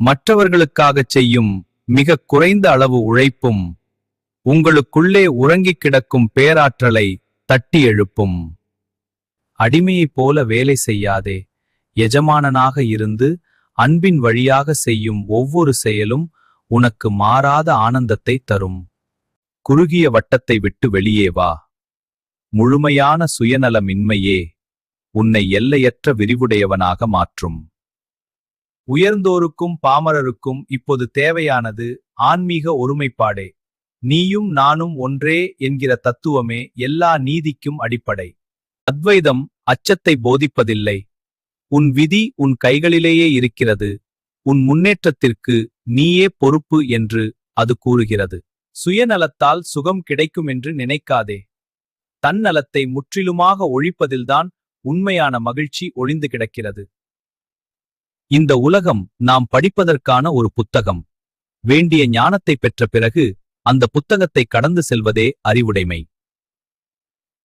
மற்றவர்களுக்காகச் செய்யும் மிக குறைந்த அளவு உழைப்பும் உங்களுக்குள்ளே உறங்கிக் கிடக்கும் பேராற்றலை தட்டி எழுப்பும். அடிமையைப் போல வேலை செய்யாதே, எஜமானனாக இருந்து அன்பின் வழியாக செய்யும் ஒவ்வொரு செயலும் உனக்கு மாறாத ஆனந்தத்தை தரும். குறுகிய வட்டத்தை விட்டு வெளியே வா. முழுமையான சுயநலமின்மையே உன்னை எல்லையற்ற விரிவுடையவனாக மாற்றும். உயர்ந்தோருக்கும் பாமரருக்கும் இப்போது தேவையானது ஆன்மீக ஒருமைப்பாடே. நீயும் நானும் ஒன்றே என்கிற தத்துவமே எல்லா நீதிக்கும் அடிப்படை. அத்வைதம் அச்சத்தை போதிப்பதில்லை. உன் விதி உன் கைகளிலேயே இருக்கிறது, உன் முன்னேற்றத்திற்கு நீயே பொறுப்பு என்று அது கூறுகிறது. சுயநலத்தால் சுகம் கிடைக்கும் என்று நினைக்காதே. தன்னலத்தை முற்றிலுமாக ஒழிப்பதில்தான் உண்மையான மகிழ்ச்சி ஒளிந்து கிடக்கிறது. இந்த உலகம் நாம் படிப்பதற்கான ஒரு புத்தகம். வேண்டிய ஞானத்தை பெற்ற பிறகு அந்த புத்தகத்தை கடந்து செல்வதே அறிவுடைமை.